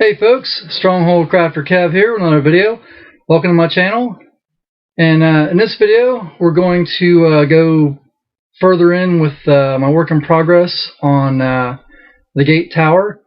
Hey folks, Stronghold Crafter Kev here with another video. Welcome to my channel. And in this video, we're going to go further in with my work in progress on the gate tower.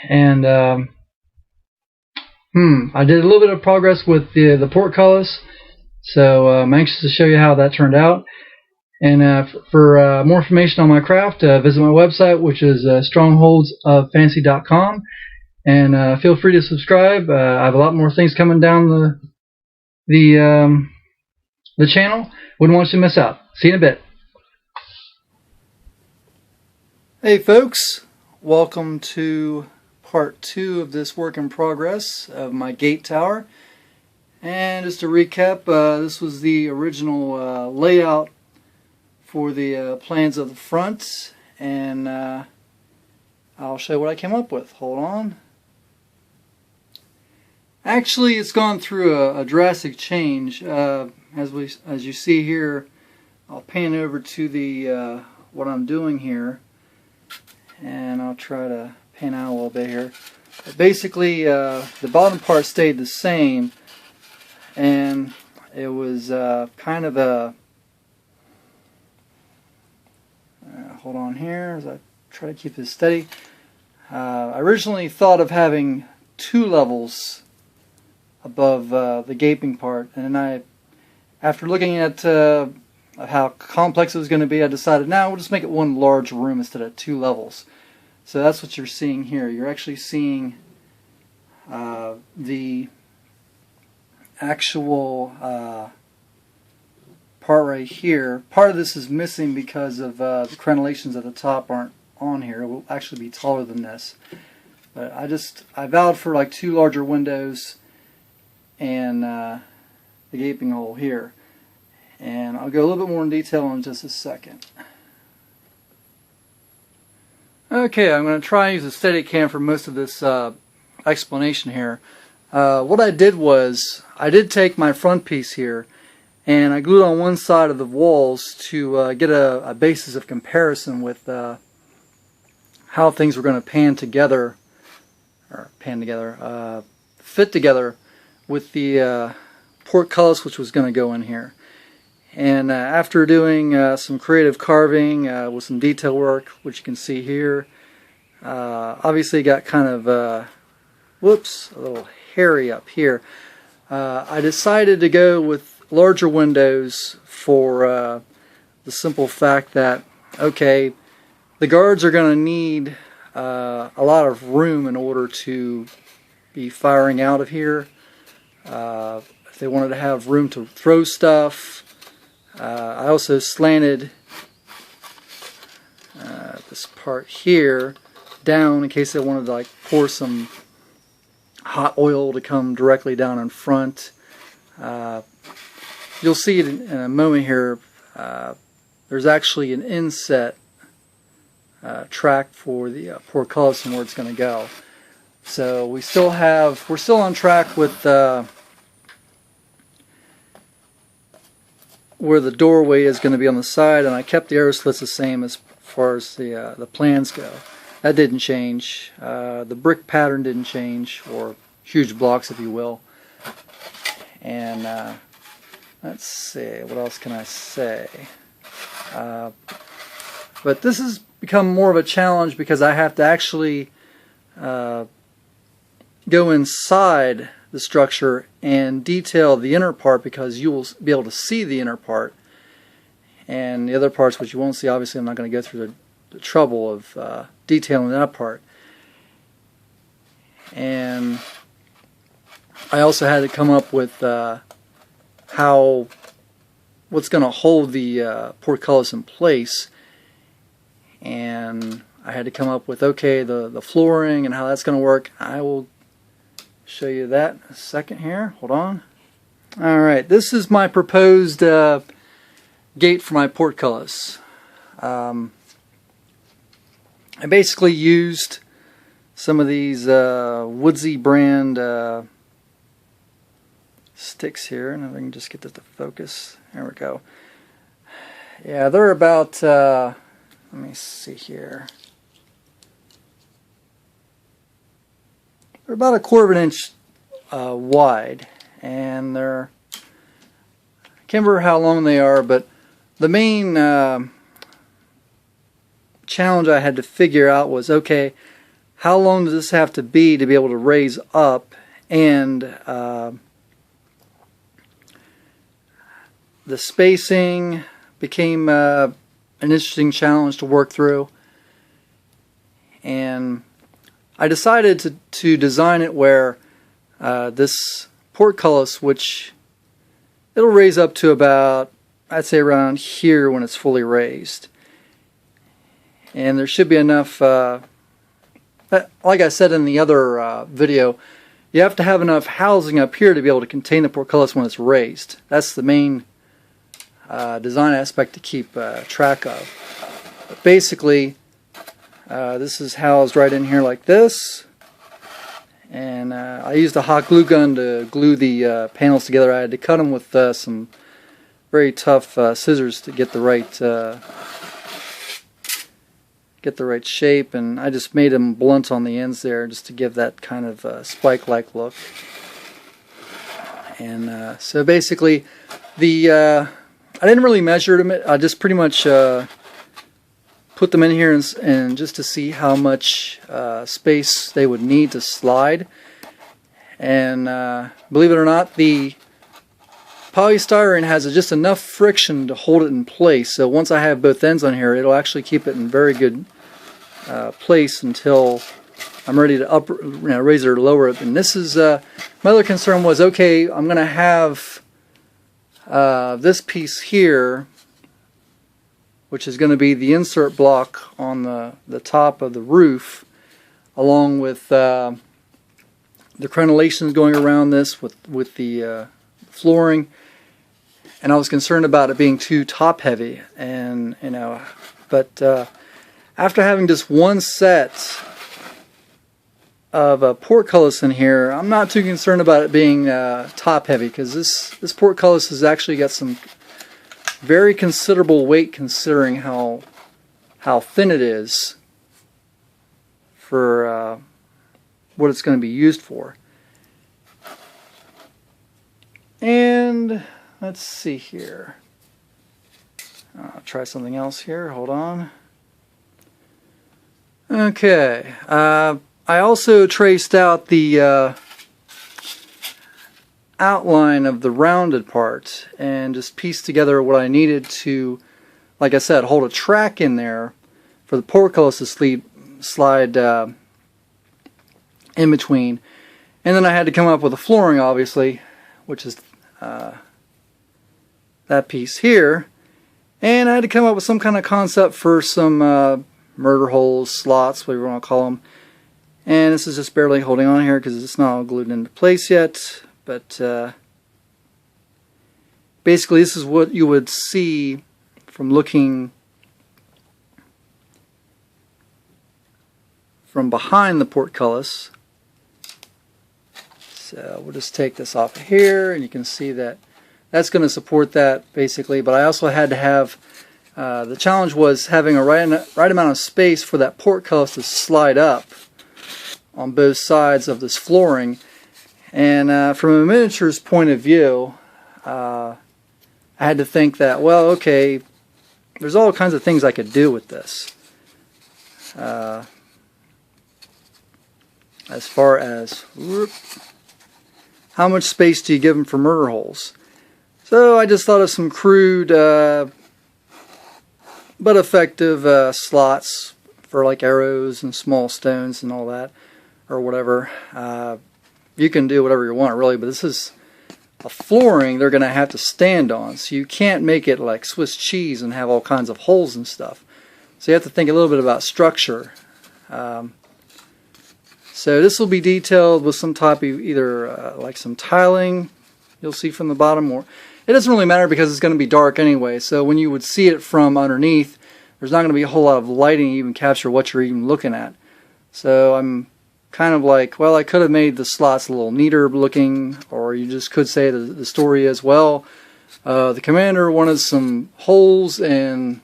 And I did a little bit of progress with the portcullis, so I'm anxious to show you how that turned out. And for more information on my craft, visit my website, which is strongholdsoffantasy.com. And feel free to subscribe. I have a lot more things coming down the channel. Wouldn't want you to miss out. See you in a bit. Hey folks, welcome to part 2 of this work in progress of my gate tower. And just to recap, this was the original layout for the plans of the front, and I'll show you what I came up with. Hold on. Actually, it's gone through a drastic change. As you see here, I'll pan over to the what I'm doing here, and I'll try to pan out a little bit here. But basically, the bottom part stayed the same, and it was kind of a hold on here as I try to keep this steady. I originally thought of having 2 levels above the gaping part, and then after looking at how complex it was going to be, I decided now we'll just make it one large room instead of 2 levels. So that's what you're seeing here. You're actually seeing the actual part right here. Part of this is missing because of the crenellations at the top aren't on here. It will actually be taller than this. But I vowed for like 2 larger windows and the gaping hole here. And I'll go a little bit more in detail in just a second. Okay, I'm going to try and use a Steadicam for most of this explanation here. What I did was, I did take my front piece here and I glued on one side of the walls to get a basis of comparison with how things were going to fit together with the portcullis, which was going to go in here. And after doing some creative carving with some detail work, which you can see here, obviously it got kind of a little hairy up here. I decided to go with larger windows for the simple fact that, okay, the guards are going to need a lot of room in order to be firing out of here. If they wanted to have room to throw stuff. I also slanted this part here down in case they wanted to like pour some hot oil to come directly down in front. You'll see it in a moment here. There's actually an inset track for the portcullis and where it's going to go. So we're still on track with where the doorway is going to be on the side, and I kept the arrow slits the same as far as the plans go. That didn't change. The brick pattern didn't change, or huge blocks, if you will. And let's see, what else can I say? But this has become more of a challenge because I have to actually go inside the structure and detail the inner part, because you will be able to see the inner part, and the other parts which you won't see, obviously I'm not going to go through the trouble of detailing that part. And I also had to come up with what's going to hold the portcullis in place, and I had to come up with, okay, the flooring and how that's going to work. I will show you that in a second here. Hold on. Alright, this is my proposed gate for my portcullis. I basically used some of these Woodsy brand sticks here, and if I can just get this to focus. There we go. Yeah, they're about, let me see here. they're about a quarter of an inch wide, and they're, I can't remember how long they are, but the main challenge I had to figure out was, okay, how long does this have to be able to raise up, and the spacing became an interesting challenge to work through, and I decided to design it where this portcullis, which it'll raise up to about, I'd say around here when it's fully raised, and there should be enough, like I said in the other video, you have to have enough housing up here to be able to contain the portcullis when it's raised. That's the main design aspect to keep track of. But basically, this is housed right in here like this, and I used a hot glue gun to glue the panels together. I had to cut them with some very tough scissors to get the right shape, and I just made them blunt on the ends there just to give that kind of spike-like look. And so basically, I didn't really measure them. I just pretty much put them in here and just to see how much space they would need to slide. And believe it or not, the polystyrene has just enough friction to hold it in place. So once I have both ends on here, it'll actually keep it in very good place until I'm ready to raise it or lower it. And this is my other concern was, okay, I'm going to have this piece here, which is going to be the insert block on the top of the roof, along with the crenellations going around this with the flooring. And I was concerned about it being too top heavy, and but after having just one set of a portcullis in here, I'm not too concerned about it being top heavy, because this portcullis has actually got some very considerable weight considering how thin it is for what it's going to be used for. And let's see here. I'll try something else here. Hold on. Okay. I also traced out the outline of the rounded part and just pieced together what I needed to, like I said, hold a track in there for the portcullis to slide in between. And then I had to come up with a flooring, obviously, which is that piece here, and I had to come up with some kind of concept for some murder holes, slots, whatever you want to call them. And this is just barely holding on here because it's not all glued into place yet, but basically this is what you would see from looking from behind the portcullis. So we'll just take this off of here, and you can see that that's going to support that basically. But I also had to have, the challenge was having a right amount of space for that portcullis to slide up on both sides of this flooring. And from a miniatures point of view, I had to think that, well, okay, there's all kinds of things I could do with this. As far as how much space do you give them for murder holes? So I just thought of some crude but effective slots for like arrows and small stones and all that, or whatever. You can do whatever you want really, but this is a flooring they're going to have to stand on, so you can't make it like Swiss cheese and have all kinds of holes and stuff. So you have to think a little bit about structure. So this will be detailed with some type of either like some tiling you'll see from the bottom, or it doesn't really matter because it's going to be dark anyway, so when you would see it from underneath, there's not going to be a whole lot of lighting to even capture what you're even looking at. So I'm kind of like, well, I could have made the slots a little neater looking, or you just could say the story as well. The commander wanted some holes, and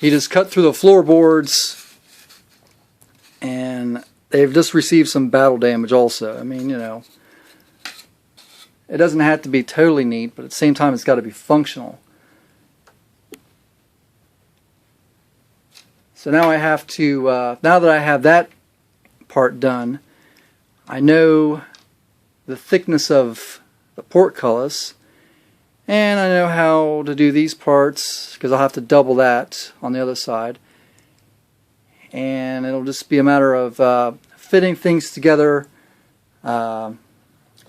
he just cut through the floorboards, and they've just received some battle damage also. I mean, you know, it doesn't have to be totally neat, but at the same time it's got to be functional. So now I have to, now that I have that part done, I know the thickness of the portcullis, and I know how to do these parts, because I'll have to double that on the other side. And it'll just be a matter of fitting things together. I'm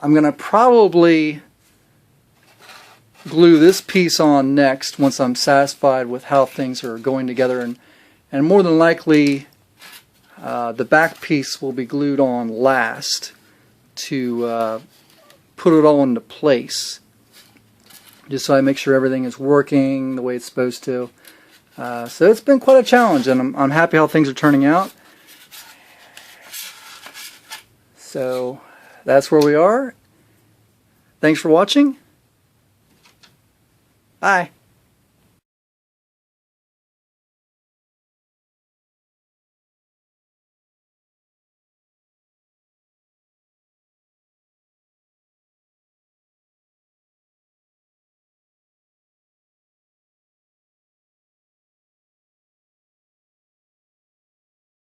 going to probably glue this piece on next once I'm satisfied with how things are going together, and more than likely the back piece will be glued on last to put it all into place, just so I make sure everything is working the way it's supposed to. So it's been quite a challenge, and I'm happy how things are turning out. So that's where we are. Thanks for watching. Bye.